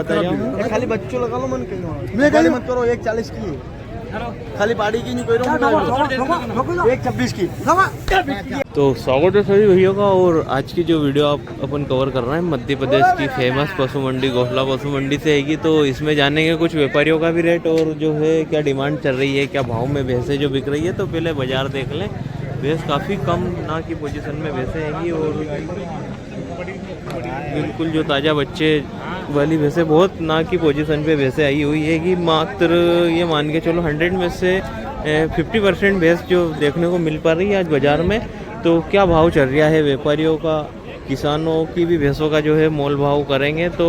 बताइए। खाली बच्चों लगा लो मन कहीं मत करो। 140 की है खाली बाड़ी की नहीं कोई 126 की। तो स्वागत है सभी भैया का। और आज की जो वीडियो आप अपन कवर कर रहे हैं मध्य प्रदेश की फेमस पशु मंडी घोसला पशु मंडी से हैगी। तो इसमें जानेंगे कुछ व्यापारियों का भी रेट और जो है क्या डिमांड चल रही है, क्या भाव में भैंसें जो बिक रही है। तो पहले बाजार देख लें। भैंस काफ़ी कम ना की पोजीशन में भैंसें हैगी और बिल्कुल जो ताज़ा बच्चे वाली भैंसें बहुत ना की पोजीशन पे भैंसें आई हुई है कि मात्र ये मान के चलो 100 में से 50% भैंस जो देखने को मिल पा रही है आज बाज़ार में। तो क्या भाव चल रहा है व्यापारियों का, किसानों की भी भैंसों का जो है मोल भाव करेंगे। तो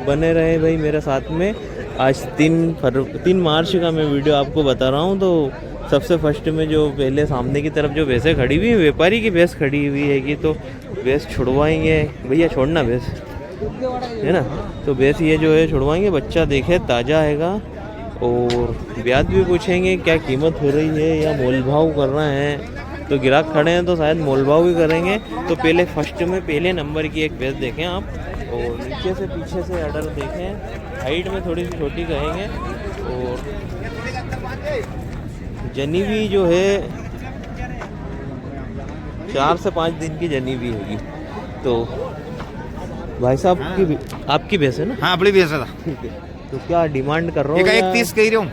बने रहे भाई मेरे साथ में। आज 3 मार्च का मैं वीडियो आपको बता रहा हूँ। तो सबसे फर्स्ट में जो पहले सामने की तरफ जो भैंसें खड़ी हुई है व्यापारी की भैंस खड़ी हुई है कि तो भैंस छुड़वाएंगे। भैया छोड़ना भैंस है ना। तो भैंस ये जो है छुड़वाएंगे। बच्चा देखे ताज़ा हैगा और ब्याज भी पूछेंगे क्या कीमत हो रही है या मोल भाव कर रहे हैं। तो ग्राहक खड़े हैं तो शायद मोल भाव भी करेंगे। तो पहले फर्स्ट में पहले नंबर की एक भैंस देखें आप और नीचे से पीछे से अडर देखें। हाइट में थोड़ी सी छोटी कहेंगे और जनी भी जो है 4 से 5 दिन की जनी भी होगी। तो भाई साहब आपकी भैंस है ना? हाँ अपनी भैंस है। ठीक है। तो क्या डिमांड कर रहा हूँ? 130 कह रही हूँ।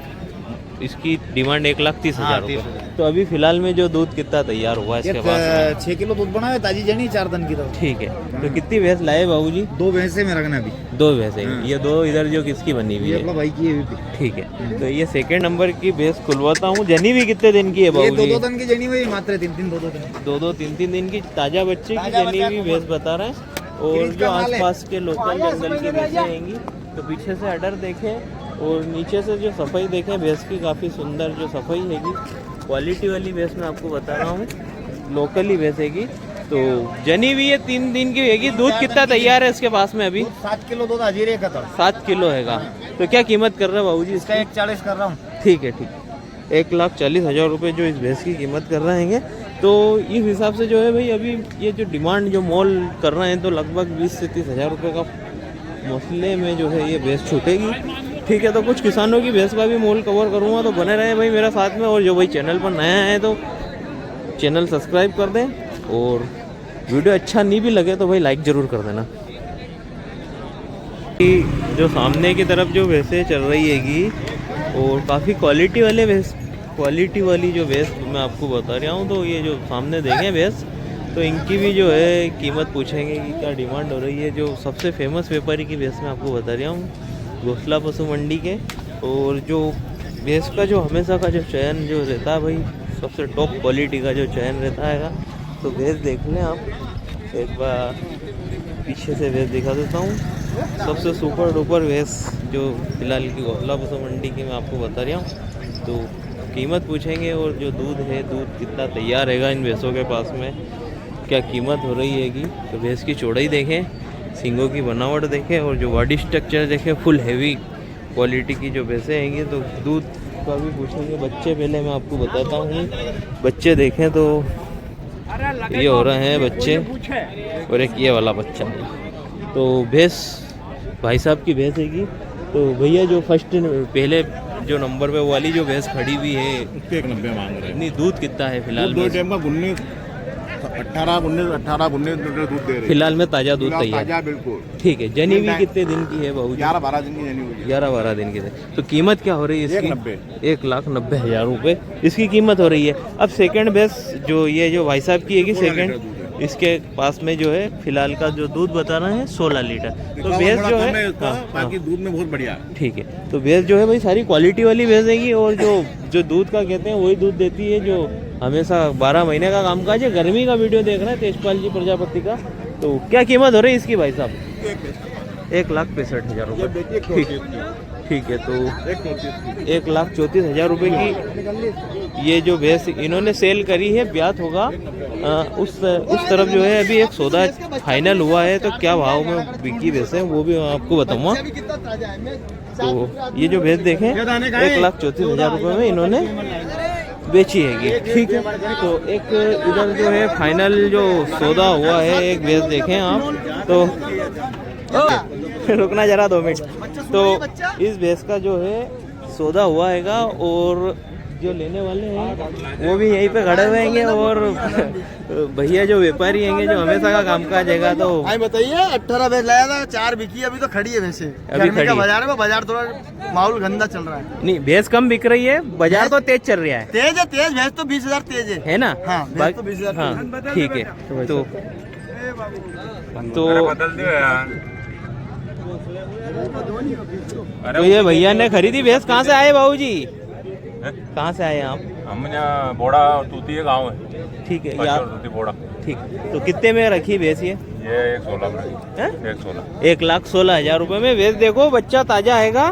इसकी डिमांड 1,30,000 रुपये। तो अभी फिलहाल में जो दूध कितना तैयार हुआ इसके पास? 6 किलो दूध बना है ताजी जनी 4 दिन की। तो ठीक है। तो कितनी भैंस लाए बाबूजी? 2 भैंसे में रखना अभी। 2 भैंसे। ये 2 इधर जो किसकी बनी हुई है? अपना भाई की है। ठीक है। तो ये सेकंड नंबर की भैंस खुलवाता हूँ। जनी भी कितने दिन की है बाबूजी? 2-2 दिन की जनी हुई मात्र 2-3 दिन की ताजा बच्चे की जनी हुई भैंस बता रहे हैं। और जो आसपास के लोकल जंगल की भैंसें आएंगी। तो पीछे से अडर देखें और नीचे से जो सफाई देखें भैंस की काफ़ी सुंदर जो सफाई हैगी। क्वालिटी वाली भैंस मैं आपको बता रहा हूँ, लोकल ही भैंस हैगी। तो जनी भी ये 3 दिन की हैगी। दूध कितना तैयार है इसके पास में? अभी 7 किलो दूध हाजिर है। 7 किलो हैगा। तो क्या कीमत कर रहे हैं बाबूजी इसका? 140 कर रहा हूँ। ठीक है। 1,40,000 रुपये जो इस भैंस की कीमत कर रहे हैं। तो इस हिसाब से जो है भाई अभी ये जो डिमांड जो मोल कर रहे हैं तो लगभग 20 से 30,000 रुपये का मौसले में जो है ये भैंस छूटेगी। ठीक है। तो कुछ किसानों की भैंस का भी मोल कवर करूँगा। तो बने रहे भाई मेरे साथ में। और जो भाई चैनल पर नया है तो चैनल सब्सक्राइब कर दें और वीडियो अच्छा नहीं भी लगे तो भाई लाइक ज़रूर कर देना। जो सामने की तरफ जो भैंसें चल रही हैगी और काफ़ी क्वालिटी वाली जो भैंस मैं आपको बता रहा हूँ। तो ये जो सामने देखें भैंस तो इनकी भी जो है कीमत पूछेंगे कि क्या डिमांड हो रही है। जो सबसे फेमस व्यापारी की भैंस मैं आपको बता रहा हूँ घोसला पशु मंडी के। और जो भैंस का जो हमेशा का जो चयन जो रहता है भाई सबसे टॉप क्वालिटी का जो चयन रहता है। तो भैंस देख लें आप। एक बार पीछे से भैंस दिखा देता हूँ। सबसे सुपर डुपर भैंस जो फिलहाल की घोसला पशु मंडी की मैं आपको बता रहा हूँ। तो कीमत पूछेंगे और जो दूध है दूध कितना तैयार रहेगा इन भैंसों के पास में, क्या कीमत हो रही हैगी। तो भैंस की चौड़ाई देखें, सींगों की बनावट देखें और जो बॉडी स्ट्रक्चर देखें फुल हैवी क्वालिटी की जो भैंसें आएंगी। तो दूध का भी पूछेंगे। बच्चे पहले मैं आपको बताता हूँ। बच्चे देखें तो ये हो रहे हैं बच्चे और एक ये वाला बच्चा है। तो भैंस भाई साहब की भैंस हैगी। तो भैया जो फर्स्ट पहले जो नंबर पे वाली जो भैंस खड़ी हुई है 190 मांग रहे हैं। नहीं दूध कितना है फिलहाल में? 2 टाइम का 18-19 लीटर दूध दे रहे हैं फिलहाल में ताज़ा दूध तैयार? ताजा बिल्कुल। ठीक है। जनी भी कितने दिन की है बाबू? 11-12 दिन की जनी हुई। 11-12 दिन की है। तो कीमत क्या हो रही है इसकी? 1,90,000 रुपये इसकी कीमत हो रही है। अब सेकंड भैंस जो ये जो भाई साहब की है कि सेकंड इसके पास में जो है फिलहाल का जो दूध बता रहे हैं 16 लीटर। तो भैंस जो है बाकी दूध में बहुत बढ़िया। ठीक है। तो भैंस जो है भाई सारी क्वालिटी वाली भैंस देगी और जो दूध का कहते हैं वही दूध देती है जो हमेशा 12 महीने का कामकाज है। गर्मी का वीडियो देख रहे हैं तेजपाल जी प्रजापति का। तो क्या कीमत हो रही है इसकी भाई साहब? 1,65,000 रुपये। ठीक है। तो 1,34,000 रुपये की ये जो भैंस इन्होंने सेल करी है ब्यात होगा। उस तरफ जो है अभी एक सौदा फाइनल हुआ है। तो क्या भाव में बिकी भैंस है वो भी आपको बताऊंगा। तो ये जो भैंस देखें 1,34,000 रुपये में इन्होंने बेची हैगी। ठीक है। तो एक इधर जो है फाइनल जो सौदा हुआ है एक भैंस देखें आप। तो रुकना जरा 2 मिनट। तो इस भैंस का जो है सौदा हुआ हैगा और जो लेने वाले हैं वो भी यहीं पे खड़े हुए हैं और भैया जो व्यापारी हैं जो हमेशा का कामकाज हैगा। तो बताइए 18 भैंस लाया था, 4 बिकी, अभी तो खड़ी है वैसे। अभी खड़ी है। बाजार में बाजार थोड़ा माहौल गंदा चल रहा है। नहीं, भैंस कम बिक रही है, बाजार तो तेज चल रहा है। तेज है, तेज भैंस तो 20,000 तेज है ना? हाँ, भैंस तो 20,000 हाँ ठीक है। तो ये भैया ने खरीदी भैंस कहाँ से आए बाबूजी? कहाँ से आए आप? हम यहाँ बोड़ा तूती गाँव है। ठीक है, तूती बोड़ा। ठीक, तो कितने में रखी भैंस ये? 1,16 में। 1,16,000 रुपए में भैंस। देखो बच्चा ताजा आएगा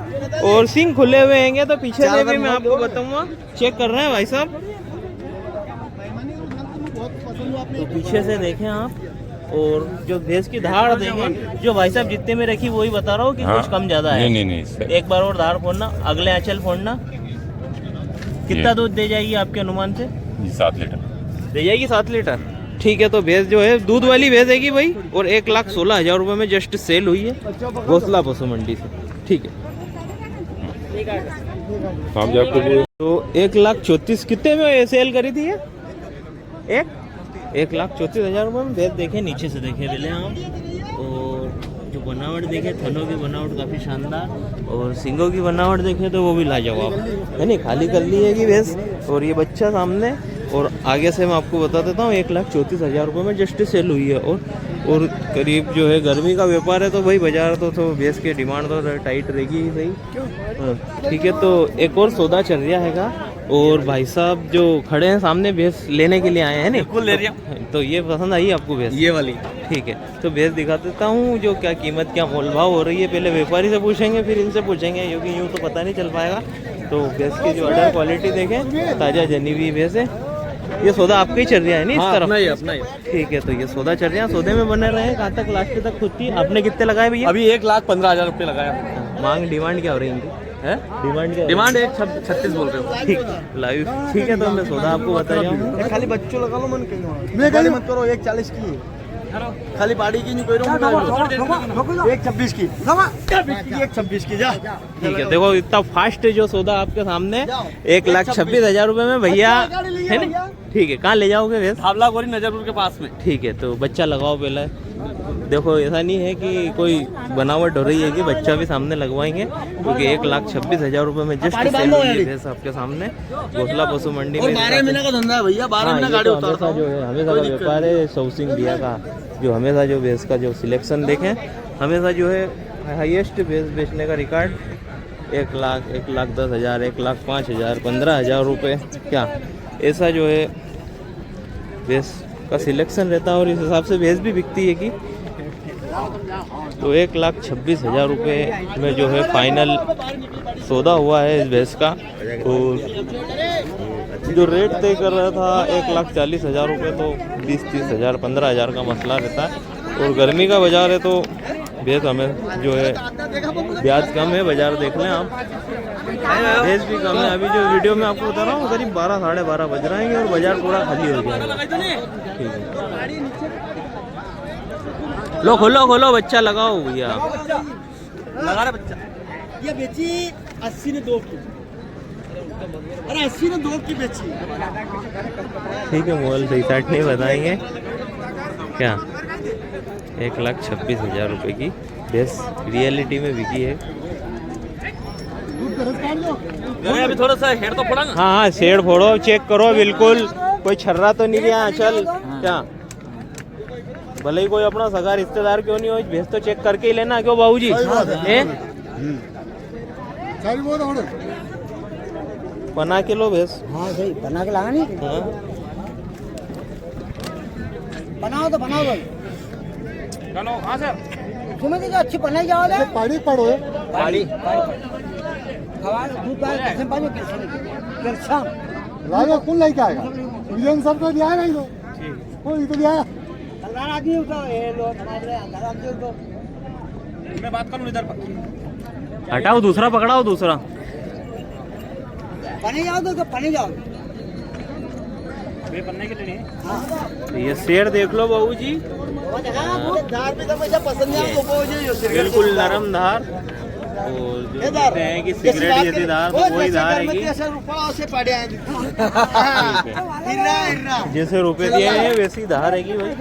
और सिंग खुले हुए हैं। तो पीछे से भी मैं आपको बताऊंगा, चेक कर रहे हैं भाई साहब। तो पीछे से देखें आप और जो भैंस की धार देखें, जो भाई साहब जितने में रखी वही बता रहा हूँ कि कुछ कम ज्यादा है। नहीं। एक बार और धार फोड़ना, अगले आंचल फोड़ना। कितना दूध दे जाएगी आपके अनुमान से? 7 लीटर दे जाएगी, 7 लीटर। ठीक है, तो भैंस जो है दूध वाली भैंस है भाई, और 1,16,000 रुपए में जस्ट सेल हुई है घोसला पशु मंडी से। ठीक है, तो 1,34,000 कितने में सेल करी थी ये? 1,34,000 रुपए में भैंस। देखे नीचे से देखे पहले आप, और जो बनावट देखे, थनों की बनावट काफ़ी शानदार, और सींगों की बनावट देखे तो वो भी लाजवाब है। नहीं, खाली कर ली है कि भैंस, और ये बच्चा सामने। और आगे से मैं आपको बता देता हूँ 1,34,000 रुपये में जस्ट सेल हुई है। और करीब जो है गर्मी का व्यापार है तो भाई बाजार तो भैंस की डिमांड तो टाइट रहेगी ही सही। ठीक है, तो एक और सौदा चल रहा हैगा और भाई साहब जो खड़े हैं सामने भैंस लेने के लिए आए हैं। बिल्कुल ले रहा। तो ये पसंद आई आपको भैंस? ये वाली। ठीक है, तो भैंस दिखा देता हूँ जो क्या कीमत, क्या मोल भाव हो रही है। पहले व्यापारी से पूछेंगे, फिर इनसे पूछेंगे, क्योंकि यूँ तो पता नहीं चल पाएगा। तो भैंस की जो अडर क्वालिटी देखें, ताज़ा जनी हुई भैंस है। ये सौदा आपका ही चल रहा है नहीं? इस तरफ अपना ही। ठीक है, तो ये सौदा चल रहा है, सौदे में बने रहे। कहाँ तक लास्ट तक खुद की आपने कितने लगाए भैया? अभी 1,15,000 रुपये लगाया। मांग डिमांड क्या हो रही है इनकी? डिमांड क्या? डिमांड 1,36 बोल रहे हो। ठीक, लाइव। ठीक है, तो मैं सौदा आपको बता रहा हूँ। खाली बच्चों लगा लो, मन कहीं मत करो। 1,40 की खाली बाड़ी की नहीं कोई 1,26 की 1,26 की जा। ठीक है, देखो इतना फास्ट जो सौदा आपके सामने 1,26,000 रुपए में भैया है ना? ठीक है, कहाँ ले जाओगे भैंस? हावला गोरी नजरपुर के पास में। ठीक है, तो बच्चा लगाओ पहले। देखो ऐसा नहीं है कि कोई बनावट हो रही है, कि बच्चा भी सामने लगवाएंगे, क्योंकि 1,26,000 रुपए में जस्ट सेल हुई है भैंस आपके सामने घोसला पशु मंडी में। 12 महीने का धंधा है भैया, 12 महीने गाड़ी उतारता जो है हमेशा का व्यापार है। सौसिंग दिया का जो हमेशा जो भैंस का जो सिलेक्शन देखें, हमेशा जो है हाईएस्ट भैंस बेचने का रिकॉर्ड 1,00,000, 1,10,000, 1,05,000, 15,000 रुपये, क्या ऐसा जो है भैंस का सिलेक्शन रहता है। और इस हिसाब से भैंस भी बिकती है कि तो 1,26,000 रुपये में जो है फाइनल सौदा हुआ है इस भैंस का। और जो रेट तय कर रहा था 1,40,000 रुपये, तो 20-30,000, 15,000 का मसला रहता है। और गर्मी का बाजार है तो भैंस हमें जो है ब्याज कम है, बाजार देख लें आप, भैंस भी कम है। अभी जो वीडियो में आपको बता रहा हूँ करीब 12, 12:30 बज रहे हैं और बाजार पूरा खाली हो गया है। ठीक है, लो खोलो बच्चा लगाओ भैया। लगा रहा बच्चा। ये बेची 80 ने 2 की। अरे 80 ने 2 की बेची। ठीक है, मोल सही साठ नहीं बताएंगे क्या। 1,26,000 रुपये की भैंस रियलिटी में बिकी है। अभी थोड़ा सा हेड तो पड़ा ना। हाँ, शेड फोड़ो, चेक करो, बिल्कुल कोई छर्रा तो नहीं गया। चल क्या, भले ही कोई अपना सगा रिश्तेदार क्यों नहीं हो, भैंस तो चेक करके ही लेना। क्यों बाबूजी? बना के लो भैंस। हाँ सही बना के लागा नहीं। हाँ, बनाओ तो बनाओ भाई। हाँ सर, तुम्हें देखो अच्छी बनाई जाओ ना। पाड़ी पड़ो पाड़ी खवा दूध का कैसे पानी कैसे शाम लागा कौन लेके आएगा? विजन सब को दिया नहीं लो। कोई तो दिया कलर आदमी होता है ये लो हमारे अंदर आदमी तो मैं बात करूं इधर पर। हटाओ, दूसरा पकड़ाओ, दूसरा बने जाओ तो बने जाओ। वे बनने के लिए नहीं। ये शेर देख लो बाबूजी, धार भी तो मुझे पसंद नहीं है। बिल्कुल नरम धार। और जो कहते हैं कि सिगरेट जैसी धार तो वही धार है कि जैसे रुपए दिए हैं वैसी धार है कि भाई।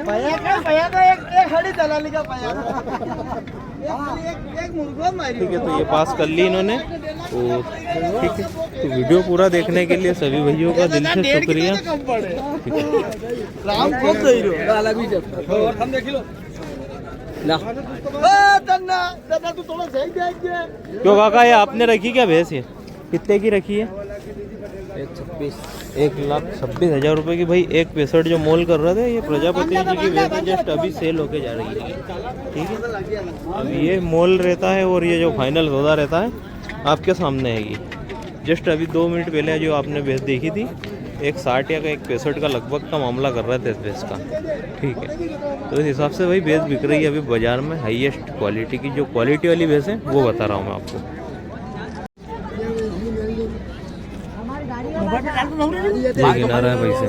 ठीक है, तो ये पास कर ली इन्होंने। और ठीक है, तो वीडियो पूरा देखने के लिए सभी भाइयों का दिल से शुक्रिया। ठीक है। क्यों काका, ये आपने रखी क्या भैंस? ये कितने की रखी है? 1,26,000 रुपए की। भाई 1,65 जो मोल कर रहे थे, ये प्रजापति जी की भैंस जस्ट अभी सेल होके जा रही है। ठीक है, अब ये मोल रहता है और ये जो फाइनल सौदा रहता है आपके सामने है। ये जस्ट अभी 2 मिनट पहले जो आपने भैंस देखी थी 1,60 या 1,65 का लगभग का मामला कर रहे थे इस भैंस का। ठीक है, तो इस हिसाब से भाई भैंस बिक रही है अभी बाजार में। हाईएस्ट क्वालिटी की जो क्वालिटी वाली भैंस है वो बता रहा हूँ मैं आपको। ये गिना रहा है भाई से।